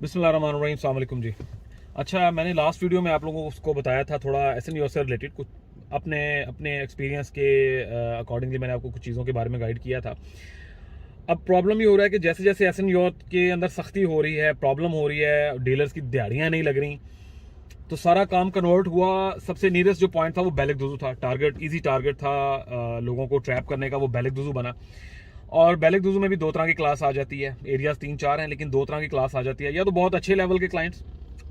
बिस्मिल्लाहिर्रहमानिर्रहीम, अस्सलाम वालेकुम जी। अच्छा, मैंने लास्ट वीडियो में आप लोगों को बताया था थोड़ा एसएनओ से रिलेटेड कुछ अपने अपने एक्सपीरियंस के अकॉर्डिंगली मैंने आपको कुछ चीज़ों के बारे में गाइड किया था। अब प्रॉब्लम ये हो रहा है कि जैसे जैसे एसएनओ के अंदर सख्ती हो रही है, प्रॉब्लम हो रही है, डीलर्स की दिहाड़ियाँ नहीं लग रही, तो सारा काम कन्वर्ट हुआ। सबसे नियरेस्ट जो पॉइंट था वो बैलिक दुजू था, टारगेट ईजी टारगेट था लोगों को ट्रैप करने का, वो बैलिक दुजू बना। और बैलिक दुजू में भी दो तरह की क्लास आ जाती है, एरियाज 3-4 हैं लेकिन दो तरह की क्लास आ जाती है। या तो बहुत अच्छे लेवल के क्लाइंट्स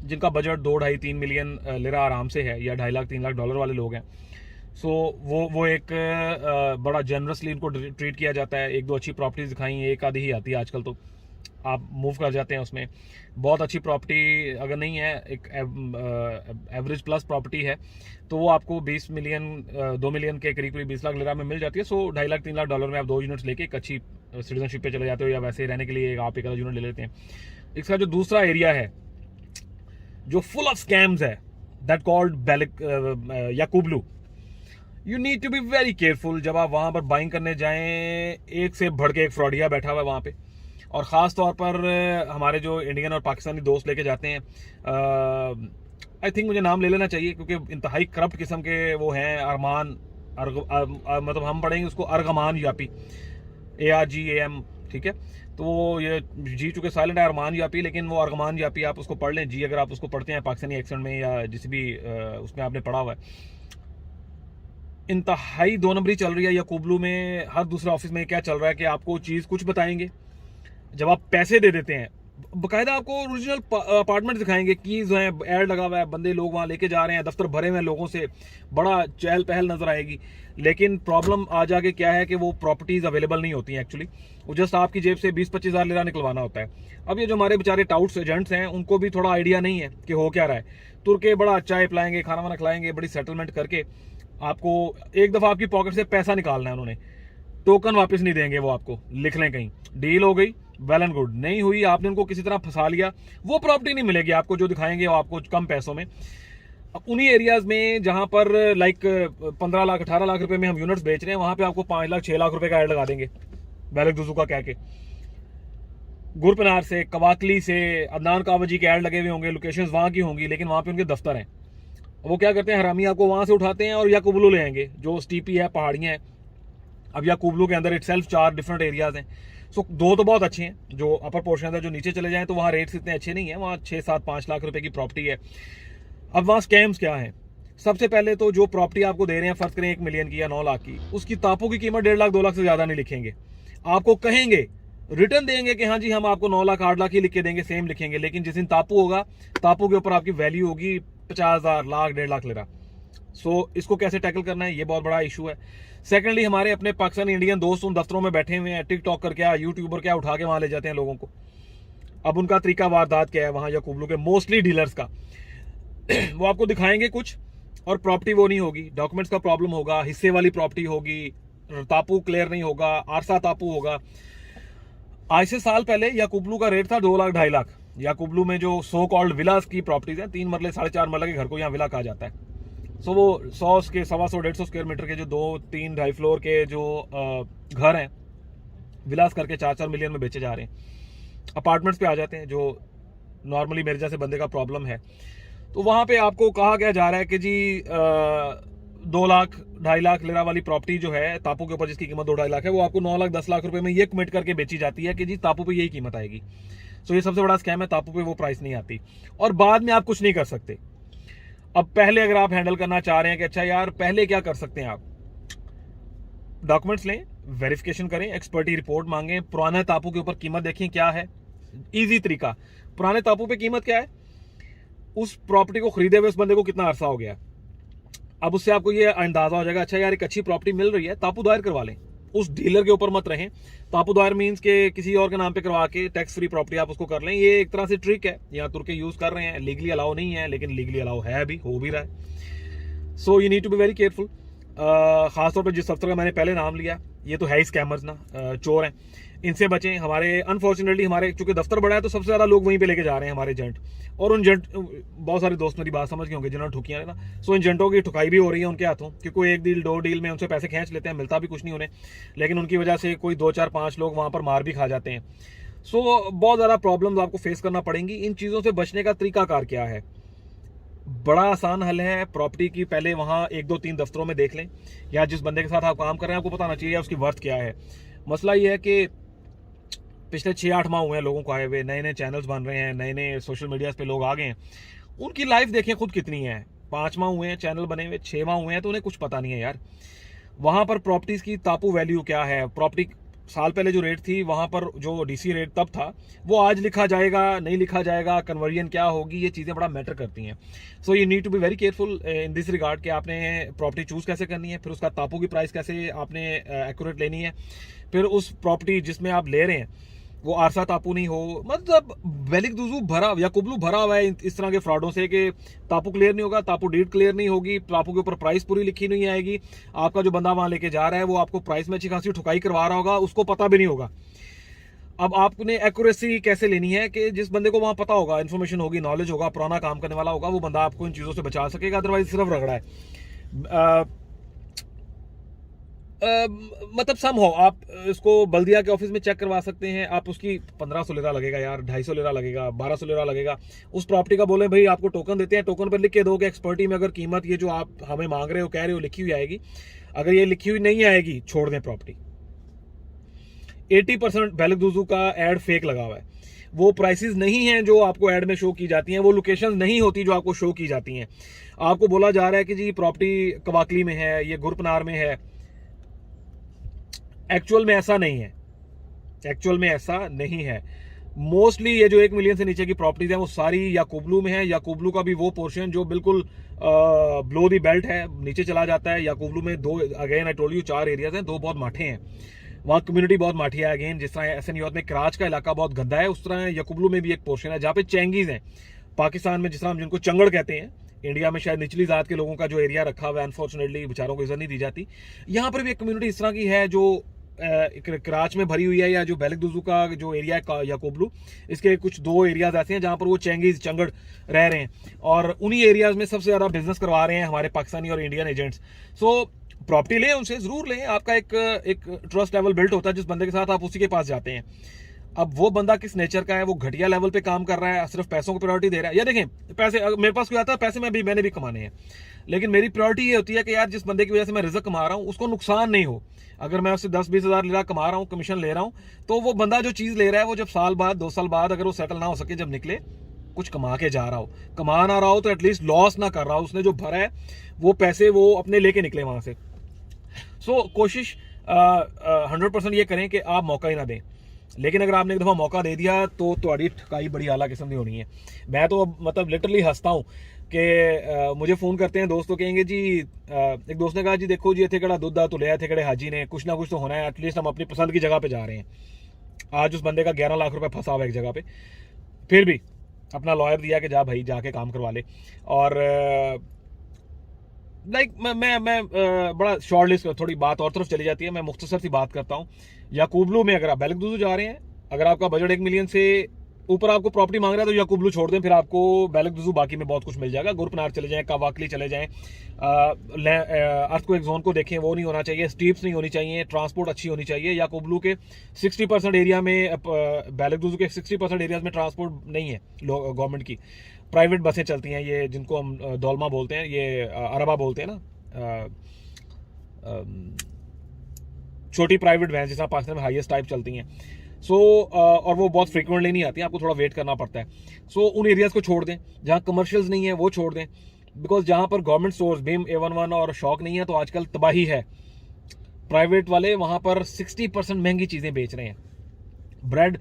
जिनका बजट 2-2.5-3 मिलियन लिरा आराम से है, या 2.5 लाख 3 लाख डॉलर वाले लोग हैं। सो वो एक बड़ा जनरसली इनको ट्रीट किया जाता है। एक दो अच्छी प्रॉपर्टीज दिखाई, एक आधी ही आती है आजकल, तो आप मूव कर जाते हैं उसमें। बहुत अच्छी प्रॉपर्टी अगर नहीं है, एक एवरेज प्लस प्रॉपर्टी है, तो वो आपको 20 मिलियन 2 मिलियन के करीब 20 लाख लिरा में मिल जाती है। सो 2.5 लाख 3 लाख डॉलर में आप 2 यूनिट्स लेके एक अच्छी सिटीजनशिप पे चले जाते हो, या वैसे रहने के लिए आप एक अलग यूनिट ले लेते हैं। इसका जो दूसरा एरिया है जो फुल ऑफ स्कैम्स है, दैट कॉल्ड बैलिक या कुबलू, you need to be very careful. जब आप वहां पर बाइंग करने जाएं, एक से बढ़ के एक फ्रॉडिया बैठा हुआ है वहां पे, और ख़ास तौर पर हमारे जो इंडियन और पाकिस्तानी दोस्त लेके जाते हैं, आई थिंक मुझे नाम ले लेना चाहिए क्योंकि इंतहाई करप्ट किस्म के वो हैं। अरमान मतलब हम पढ़ेंगे उसको अरगमान यापी, ARGAM, ठीक है। तो वो ये जी चूंकि साइलेंट है अरमान यापी, लेकिन वो अरगमान यापी आप उसको पढ़ लें जी, अगर आप उसको पढ़ते हैं पाकिस्तानी एक्सेंट में या जिस भी उसमें आपने पढ़ा हुआ है। इंतहाई दो नंबरी चल रही है। या कुबलू में हर दूसरे ऑफिस में क्या चल रहा है कि आपको चीज़ कुछ बताएंगे, जब आप पैसे दे देते हैं बकायदा आपको ओरिजिनल अपार्टमेंट दिखाएंगे, कीज हैं, एड लगा हुआ है, बंदे लोग वहां लेके जा रहे हैं, दफ्तर भरे हुए हैं लोगों से, बड़ा चहल पहल नजर आएगी। लेकिन प्रॉब्लम आ जाके क्या है कि वो प्रॉपर्टीज अवेलेबल नहीं होती हैं एक्चुअली। वो जस्ट आपकी जेब से 20-25 हज़ार लिरा निकलवाना होता है। अब ये जो हमारे बेचारे टाउट्स एजेंट्स हैं, उनको भी थोड़ा आइडिया नहीं है कि हो क्या रहा है। तुर के बड़ा चाय पिलाएंगे, खाना वाना खिलाएंगे, बड़ी सेटलमेंट करके आपको एक दफा आपकी पॉकेट से पैसा निकालना है उन्होंने, टोकन वापस नहीं देंगे वो आपको। लिख लें कहीं, डील हो गई, वेल एंड गुड। नहीं हुई, आपने उनको किसी तरह फंसा लिया, वो प्रॉपर्टी नहीं मिलेगी आपको जो दिखाएंगे वो आपको कम पैसों में। उन्हीं एरियाज में जहां पर लाइक 15 लाख 18 लाख रुपए में हम यूनिट्स बेच रहे हैं, वहां पे आपको 5 लाख 6 लाख रुपए का एड लगा देंगे बैलिक दुजू का कह के। गुरपनार से, कवाकली से, अदनान कावजी के एड लगे हुए होंगे, लोकेशंस वहां की होंगी, लेकिन वहां पे उनके दफ्तर हैं। वो क्या करते हैं, हरामी आपको वहां से उठाते हैं और या कुबलू ले आएंगे जो स्टीपी है, पहाड़ियां हैं। अब या कुबलू के अंदर इटसेल्फ 4 डिफरेंट एरियाज हैं। सो 2 तो बहुत अच्छे हैं, जो अपर पोर्शन है। जो नीचे चले जाएं तो वहाँ रेट्स इतने अच्छे नहीं है, वहाँ 6-7-5 लाख रुपए की प्रॉपर्टी है। अब वहाँ स्कैम्स क्या हैं? सबसे पहले तो जो प्रॉपर्टी आपको दे रहे हैं, फर्ज करें 1 मिलियन की या 9 लाख की, उसकी तापों की कीमत 1.5 लाख 2 लाख से ज्यादा नहीं लिखेंगे। आपको कहेंगे, रिटर्न देंगे कि हाँ जी हम आपको 9 लाख 8 लाख ही लिख के देंगे, सेम लिखेंगे, लेकिन जिस दिन तापू होगा, तापू के ऊपर आपकी वैल्यू होगी 50,000 लाख 1.5 लाख लेरा। सो इसको कैसे टैकल करना है, ये बहुत बड़ा इशू है। सेकेंडली, हमारे अपने पाकिस्तानी इंडियन दोस्त उन दफ्तरों में बैठे हुए हैं, टिकटॉक कर क्या, यूट्यूबर क्या उठा के वहां ले जाते हैं लोगों को। अब उनका तरीका वारदात क्या है वहां या कुबलू के मोस्टली डीलर्स का वो आपको दिखाएंगे कुछ और प्रॉपर्टी वो नहीं होगी, डॉक्यूमेंट्स का प्रॉब्लम होगा, हिस्से वाली प्रॉपर्टी होगी, तापू क्लियर नहीं होगा, आरसा तापू होगा। आज से साल पहले या कुबलू का रेट था 2 लाख 2.5 लाख। या कुबलू में जो सो कॉल्ड विलास की प्रॉपर्टीज हैं, 3 मरले 4.5 मरले के घर को यहाँ विला कहा जाता है। सो वो 100 के 125-150 स्क्वायर मीटर के जो 2-3-2.5 फ्लोर के जो घर हैं, विलास करके 4-4 मिलियन में बेचे जा रहे हैं। अपार्टमेंट्स पे आ जाते हैं जो नॉर्मली मेरे जैसे बंदे का प्रॉब्लम है। तो वहां पे आपको कहा गया जा रहा है कि जी 2 लाख 2.5 लाख लिरा वाली प्रॉपर्टी जो है तापू के ऊपर, जिसकी कीमत 2-2.5 लाख है, वो आपको 9 लाख 10 लाख रुपए में ये कमिट करके बेची जाती है कि जी तापू पे यही कीमत आएगी। सो ये सबसे बड़ा स्कैम है, तापू पे वो प्राइस नहीं आती और बाद में आप कुछ नहीं कर सकते। अब पहले अगर आप हैंडल करना चाह रहे हैं कि अच्छा यार पहले क्या कर सकते हैं, आप डॉक्यूमेंट्स लें, वेरिफिकेशन करें, एक्सपर्टी रिपोर्ट मांगें, पुराने तापू के ऊपर कीमत देखें क्या है। इजी तरीका, पुराने तापू पे कीमत क्या है, उस प्रॉपर्टी को खरीदे हुए उस बंदे को कितना अरसा हो गया। अब उससे आपको ये अंदाजा हो जाएगा, अच्छा यार एक अच्छी प्रॉपर्टी मिल रही है, तापू दायर करवा लें। उस डीलर के ऊपर मत रहें। तापू दायर मीन्स के किसी और के नाम पे करवा के टैक्स फ्री प्रॉपर्टी आप उसको कर लें। ये एक तरह से ट्रिक है, यहाँ तुर्के यूज कर रहे हैं, लीगली अलाउ नहीं है, लेकिन लीगली अलाउ है, अभी हो भी रहा है। So you need to be very careful. खासतौर पर जिस दफ्तर का मैंने पहले नाम लिया, ये तो है ही स्कैमर्स ना, चोर हैं, इनसे बचें। हमारे अनफॉर्चुनेटली हमारे चूंकि दफ्तर बड़ा है तो सबसे ज्यादा लोग वहीं पे लेके जा रहे हैं हमारे एजेंट। और उन जेंट, बहुत सारे दोस्त मेरी बात समझ गए होंगे जिन्होंने ठुकियां ना, सो इन जेंटों की ठुकाई भी हो रही है उनके हाथों, क्योंकि कोई 1 डील 2 डील में उनसे पैसे खींच लेते हैं, मिलता भी कुछ नहीं उन्हें, लेकिन उनकी वजह से कोई 2-4-5 लोग वहां पर मार भी खा जाते हैं। सो बहुत ज़्यादा प्रॉब्लम्स आपको फेस करना पड़ेंगी। इन चीज़ों से बचने का तरीकाकार क्या है? बड़ा आसान हल है। प्रॉपर्टी की पहले वहाँ 1 2 3 दफ्तरों में देख लें, या जिस बंदे के साथ आप काम कर रहे हैं आपको पता होना चाहिए उसकी वर्थ क्या है। मसला ये है कि पिछले 6 8 माह हुए हैं लोगों को आए हुए, नए नए चैनल्स बन रहे हैं, नए नए सोशल मीडिया पे लोग आ गए हैं। उनकी लाइफ देखें खुद कितनी है। 5 माह हुए हैं चैनल बने हुए, 6 माह हुए हैं, तो उन्हें कुछ पता नहीं है यार वहां पर प्रॉपर्टीज की तापू वैल्यू क्या है। प्रॉपर्टी साल पहले जो रेट थी वहां पर जो डीसी रेट तब था वो आज लिखा जाएगा नहीं लिखा जाएगा, कन्वर्जन क्या होगी, ये चीजें बड़ा मैटर करती हैं। So you need to be very careful in this regard कि आपने प्रॉपर्टी चूज कैसे करनी है, फिर उसका तापू की प्राइस कैसे आपने एक्यूरेट लेनी है, फिर उस प्रॉपर्टी जिसमें आप ले रहे हैं वो आरसा तापू नहीं हो। मतलब वेलिक दुजू भरा या कुबलू भरा हुआ है इस तरह के फ्रॉडों से कि तापू क्लियर नहीं होगा, तापू डीड क्लियर नहीं होगी, तापू के ऊपर प्राइस पूरी लिखी नहीं आएगी, आपका जो बंदा वहां लेके जा रहा है वो आपको प्राइस में अच्छी खासी ठुकाई करवा रहा होगा, उसको पता भी नहीं होगा। अब आपने एक्यूरेसी कैसे लेनी है कि जिस बंदे को वहां पता होगा, इन्फॉर्मेशन होगी, नॉलेज होगा, पुराना काम करने वाला होगा, वो बंदा आपको इन चीजों से बचा सकेगा, अदरवाइज सिर्फ रगड़ा है। मतलब सम हो आप इसको बल्दिया के ऑफिस में चेक करवा सकते हैं, आप उसकी 1500 लेरा लगेगा यार, 250 लेरा लगेगा, 1200 लेरा लगेगा। उस प्रॉपर्टी का बोले भाई आपको टोकन देते हैं, टोकन पर लिख के दो कि एक्सपर्टी में अगर कीमत ये जो आप हमें मांग रहे हो कह रहे हो लिखी हुई आएगी, अगर ये लिखी हुई नहीं आएगी छोड़ दें प्रॉपर्टी। 80% बेलगदुजू का एड फेक लगा हुआ है, वो प्राइसेस नहीं है जो आपको एड में शो की जाती हैं, वो लोकेशंस नहीं होती जो आपको शो की जाती हैं। आपको बोला जा रहा है कि जी प्रॉपर्टी कवाकली में है, ये गुरपनार में है, एक्चुअल में ऐसा नहीं है। एक्चुअल में ऐसा नहीं है। मोस्टली ये जो 1 मिलियन से नीचे की प्रॉपर्टीज है वो सारी याकूबलू में है। याकूबलू का भी वो पोर्शन जो बिल्कुल ब्लो दी बेल्ट है, नीचे चला जाता है। याकूबलू में 2, again I told you, 4 areas हैं, 2 बहुत माठे हैं, वहाँ कम्युनिटी बहुत माठी है। अगेन जिस तरह एसएन यूथ में कराच का इलाका बहुत गंदा है, उस तरह याकूबलू में भी एक पोर्शन है जहाँ पे चेंगीज हैं। पाकिस्तान में जिस तरह हम जिनको चंगड़ कहते हैं, इंडिया में शायद निचली जात के लोगों का जो एरिया रखा हुआ है, अनफॉर्चुनेटली बेचारों को इज्जत नहीं दी जाती। यहाँ पर भी एक कम्युनिटी इस तरह की है जो कराच में भरी हुई है, या जो बेलगदुजू का जो एरिया है याकूबलू, इसके कुछ 2 एरियाज ऐसे हैं जहां पर वो चेंगीज चंगड़ रह रहे हैं, और उन्हीं एरियाज में सबसे ज्यादा बिजनेस करवा रहे हैं हमारे पाकिस्तानी और इंडियन एजेंट्स। सो प्रॉपर्टी लें, उनसे जरूर लें, आपका एक ट्रस्ट लेवल बिल्ट होता है जिस बंदे के साथ आप उसी के पास जाते हैं। अब वो बंदा किस नेचर का है, वो घटिया लेवल पे काम कर रहा है, सिर्फ पैसों को प्रायोरिटी दे रहा है। या देखें, पैसे मेरे पास कोई आता है, पैसे मैंने भी कमाने हैं, लेकिन मेरी प्रायोरिटी ये होती है कि यार जिस बंदे की वजह से मैं रिजक कमा रहा हूँ उसको नुकसान नहीं हो। अगर मैं उससे 10-20 हज़ार लेरा कमा रहा हूँ, कमीशन ले रहा हूँ, तो वो बंदा जो चीज ले रहा है वो जब साल बाद 2 साल बाद अगर वो सेटल ना हो सके, जब निकले कुछ कमा के जा रहा हो, कमा ना रहा हो तो एटलीस्ट लॉस ना कर रहा हो, उसने जो भरा है वो पैसे वो अपने लेके निकले वहां से। सो कोशिश 100% ये करें कि आप मौका ही ना दें, लेकिन अगर आपने एक दफ़ा मौका दे दिया तो तुम्हारी ठकाई बड़ी आला किस्म की होनी है। मैं तो अब मतलब लिटरली हंसता हूँ कि मुझे फ़ोन करते हैं दोस्तों, कहेंगे जी एक दोस्त ने कहा जी देखो जी इतने कड़ा दुद्ध तो लिया थे कड़े हाजी ने, कुछ ना कुछ तो होना है, एटलीस्ट हम अपनी पसंद की जगह पे जा रहे हैं। आज उस बंदे का 11 लाख रुपए फंसा हुआ एक जगह पे, फिर भी अपना लॉयर दिया कि जा भाई जाके काम करवा ले। और लाइक मैं बड़ा शॉर्ट लिस्ट, थोड़ी बात और तरफ चली जाती है, मैं मुख्तसर सी बात करता हूँ। याकूबलू में अगर आप बेलगदुजू जा रहे हैं, अगर आपका बजट 1 मिलियन से ऊपर आपको प्रॉपर्टी मांग रहा है तो याकूबलू छोड़ दें, फिर आपको बेलगदुजू बाकी में बहुत कुछ मिल जाएगा। गुरपनार चले जाएं, कावाकली चले जाएं, अर्थक्वेक जोन को देखें, वो नहीं होना चाहिए, स्टीप्स नहीं होनी चाहिए, ट्रांसपोर्ट अच्छी होनी चाहिए। याकूबलू के 60% एरिया में, बेलगदुजू के 60% एरियाज में ट्रांसपोर्ट नहीं है गवर्नमेंट की, प्राइवेट बसें चलती हैं, ये जिनको हम दौलमा बोलते हैं, ये अरबा बोलते हैं ना, छोटी प्राइवेट वैन जिस तरह पाकिस्तान में हाईएस्ट टाइप चलती हैं। सो और वो बहुत फ्रीक्वेंटली नहीं आती, आपको थोड़ा वेट करना पड़ता है। सो उन एरियाज को छोड़ दें, जहाँ कमर्शियल्स नहीं है वो छोड़ दें, बिकॉज जहाँ पर गवर्नमेंट स्टोर्स बीम A11 और शौक नहीं है तो आजकल तबाही है। प्राइवेट वाले वहाँ पर 60% महंगी चीज़ें बेच रहे हैं, ब्रेड,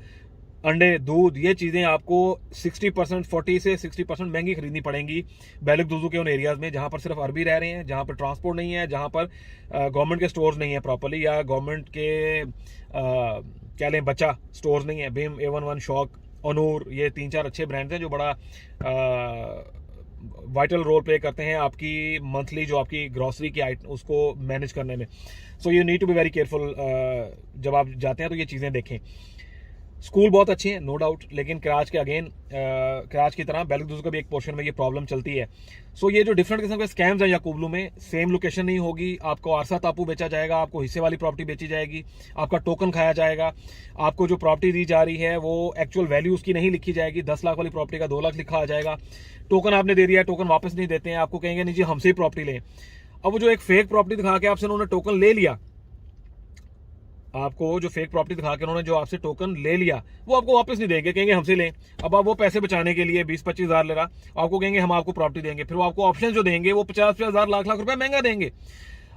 अंडे, दूध, ये चीज़ें आपको 60%, 40 से 60% महंगी खरीदनी पड़ेंगी बेलगदुजू के उन एरियाज में जहाँ पर सिर्फ अरबी रह रहे हैं, जहाँ पर ट्रांसपोर्ट नहीं है, जहाँ पर गवर्नमेंट के स्टोर्स नहीं है प्रॉपर्ली, या गवर्नमेंट के क्या लें बच्चा स्टोर्स नहीं है। बीम, A11, शौक, अनूर, ये 3-4 अच्छे ब्रांड्स हैं जो बड़ा वाइटल रोल प्ले करते हैं आपकी मंथली जो आपकी ग्रॉसरी की आइटम उसको मैनेज करने में। So you need to be very careful, जब आप जाते हैं तो ये चीज़ें देखें। स्कूल बहुत अच्छे हैं नो डाउट, लेकिन कराच के अगेन कराच की तरह बेलगदूज का भी एक पोर्शन में ये प्रॉब्लम चलती है। सो ये जो डिफरेंट किस्म के स्कैम्स हैं याकूबलू में, सेम लोकेशन नहीं होगी, आपको आरसा टापू बेचा जाएगा, आपको हिस्से वाली प्रॉपर्टी बेची जाएगी, आपका टोकन खाया जाएगा, आपको जो प्रॉपर्टी दी जा रही है वो एक्चुअल वैल्यू उसकी नहीं लिखी जाएगी, 10 लाख वाली प्रॉपर्टी का 2 लाख लिखा आ जाएगा, टोकन आपने दे दिया, टोकन वापस नहीं देते हैं, आपको कहेंगे नहीं जी हमसे ही प्रॉपर्टी लें। अब वो जो एक फेक प्रॉपर्टी दिखा के आपसे उन्होंने टोकन ले लिया, आपको जो फेक प्रॉपर्टी दिखा के उन्होंने जो आपसे टोकन ले लिया वो आपको वापस नहीं देंगे, कहेंगे हमसे लें। अब आप वो पैसे बचाने के लिए 20-25 हज़ार ले रहा, आपको कहेंगे हम आपको प्रॉपर्टी देंगे, फिर वो आपको ऑप्शन जो देंगे वो 50-50 हज़ार लाख लाख रुपए महंगा देंगे।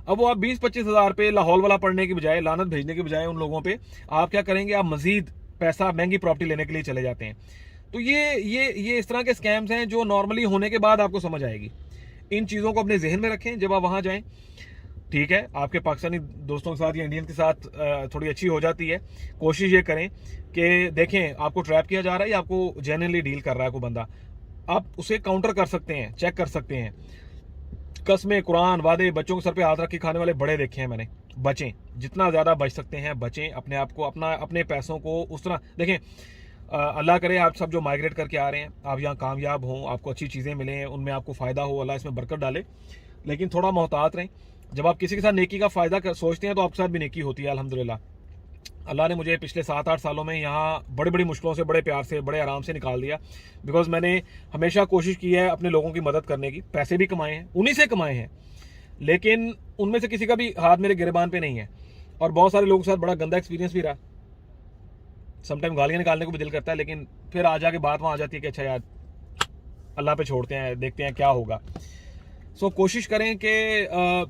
अब वो आप 20-25 हज़ार पे लाहौल वाला पढ़ने की बजाय, लानत भेजने की बजाय उन लोगों पे आप क्या करेंगे, आप मजीद पैसा महंगी प्रॉपर्टी लेने के लिए चले जाते हैं। तो ये इस तरह के स्कैम्स हैं जो नॉर्मली होने के बाद आपको समझ आएगी। इन चीज़ों को अपने जहन में रखें जब आप वहाँ जाएं। ठीक है, आपके पाकिस्तानी दोस्तों के साथ या इंडियन के साथ थोड़ी अच्छी हो जाती है, कोशिश ये करें कि देखें आपको ट्रैप किया जा रहा है या आपको जेन्युइनली डील कर रहा है कोई बंदा, आप उसे काउंटर कर सकते हैं, चेक कर सकते हैं। कसमें, कुरान, वादे, बच्चों के सर पे हाथ रख के खाने वाले बड़े देखे हैं मैंने। बचें, जितना ज़्यादा बच सकते हैं बचें, अपने आप को अपने पैसों को उस तरह देखें। अल्लाह करे आप सब जो माइग्रेट करके आ रहे हैं आप यहाँ कामयाब हों, आपको अच्छी चीज़ें मिलें, उनमें आपको फ़ायदा हो, अल्लाह इसमें बरकत डाले, लेकिन थोड़ा मोहतात रहें। जब आप किसी के साथ नेकी का फ़ायदा सोचते हैं तो आपके साथ भी नेकी होती है। अल्हम्दुलिल्लाह अल्लाह ने मुझे पिछले 7-8 सालों में यहाँ बड़ी बड़ी मुश्किलों से, बड़े प्यार से, बड़े आराम से निकाल दिया। बिकॉज मैंने हमेशा कोशिश की है अपने लोगों की मदद करने की, पैसे भी कमाए हैं, उन्हीं से कमाए हैं, लेकिन उनमें से किसी का भी हाथ मेरे गिरबान पे नहीं है। और बहुत सारे लोगों के साथ बड़ा गंदा एक्सपीरियंस भी रहा, समटाइम गालियाँ निकालने को भी दिल करता है, लेकिन फिर आ जाके बात वहाँ आ जाती है कि अच्छा यार अल्लाह पे छोड़ते हैं, देखते हैं क्या होगा। सो कोशिश करें कि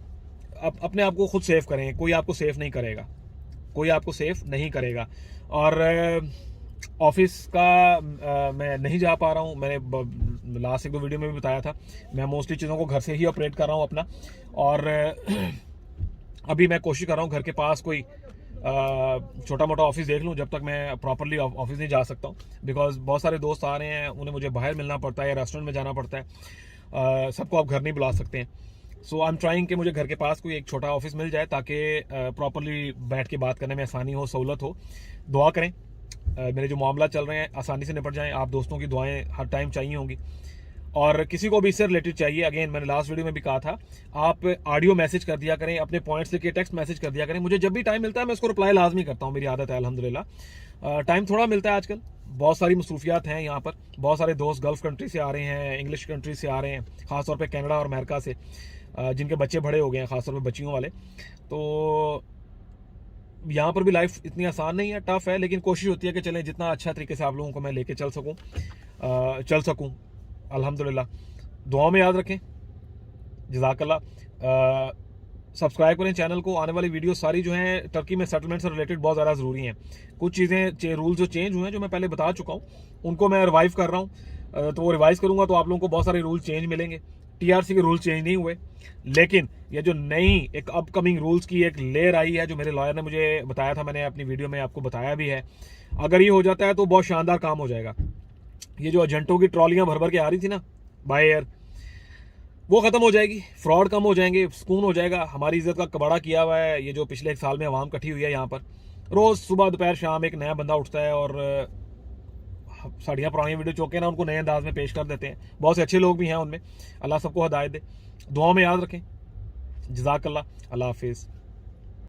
अपने आप को खुद सेफ करें, कोई आपको सेफ नहीं करेगा, कोई आपको सेफ नहीं करेगा। और ऑफिस का मैं नहीं जा पा रहा हूँ, मैंने लास्ट 1-2 वीडियो में भी बताया था, मैं मोस्टली चीज़ों को घर से ही ऑपरेट कर रहा हूँ अपना। और अभी मैं कोशिश कर रहा हूँ घर के पास कोई छोटा मोटा ऑफिस देख लूँ, जब तक मैं प्रॉपरली ऑफिस नहीं जा सकता हूँ। बिकॉज बहुत सारे दोस्त आ रहे हैं, उन्हें मुझे बाहर मिलना पड़ता है या रेस्टोरेंट में जाना पड़ता है, सबको आप घर नहीं बुला सकते हैं। सो आई एम ट्राइंग कि मुझे घर के पास कोई एक छोटा ऑफिस मिल जाए ताकि प्रॉपरली बैठ के बात करने में आसानी हो, सहूलत हो। दुआ करें मेरे जो मामला चल रहे हैं आसानी से निपट जाएं। आप दोस्तों की दुआएं हर टाइम चाहिए होंगी, और किसी को भी इससे रिलेटेड चाहिए, अगेन मैंने लास्ट वीडियो में भी कहा था, आप ऑडियो मैसेज कर दिया करें, अपने पॉइंट्स लिख के टेक्स्ट मैसेज कर दिया करें। मुझे जब भी टाइम मिलता है मैं उसको रिप्लाई लाजमी करता हूँ, मेरी आदत है अल्हम्दुलिल्लाह। टाइम थोड़ा मिलता है आजकल, बहुत सारी मसरूफियात हैं यहाँ पर, बहुत सारे दोस्त गल्फ कंट्री से आ रहे हैं, इंग्लिश कंट्री से आ रहे हैं, ख़ासतौर पर कनाडा और अमेरिका से, जिनके बच्चे बड़े हो गए हैं, ख़ासतौर पर बच्चियों वाले। तो यहाँ पर भी लाइफ इतनी आसान नहीं है, टफ है, लेकिन कोशिश होती है कि चलें जितना अच्छा तरीके से आप लोगों को मैं लेके चल सकूँ अल्हम्दुलिल्लाह। दुआओं में याद रखें, जज़ाकल्लाह। सब्सक्राइब करें चैनल को, आने वाली वीडियो सारी जो हैं टर्की में सेटलमेंट से रिलेटेड बहुत ज़्यादा ज़रूरी हैं। कुछ चीज़ें रूल्स जो चेंज हुए हैं जो मैं पहले बता चुका हूँ, उनको मैं रिवाइव कर रहा हूँ। तो वो रिवाइज करूँगा तो आप लोगों को बहुत सारे रूल चेंज मिलेंगे। टीआरसी के रूल चेंज नहीं हुए, लेकिन ये जो नई एक अपकमिंग रूल्स की एक लेयर आई है जो मेरे लॉयर ने मुझे बताया था, मैंने अपनी वीडियो में आपको बताया भी है, अगर ये हो जाता है तो बहुत शानदार काम हो जाएगा। ये जो एजेंटों की ट्रॉलियां भर भर के आ रही थी ना बाय एयर, वो खत्म हो जाएगी, फ्रॉड कम हो जाएंगे, सुकून हो जाएगा। हमारी इज्जत का कबाड़ा किया हुआ है ये जो पिछले 1 साल में आवाम इकट्ठी हुई है यहाँ पर, रोज सुबह दोपहर शाम एक नया बंदा उठता है और साड़ियाँ पुरानी वीडियो चौके ना उनको नए अंदाज में पेश कर देते हैं। बहुत से अच्छे लोग भी हैं उनमें, अल्लाह सबको हदायत दे। दुआओं में याद रखें, जज़ाकल्लाह, अल्लाह हाफिज़।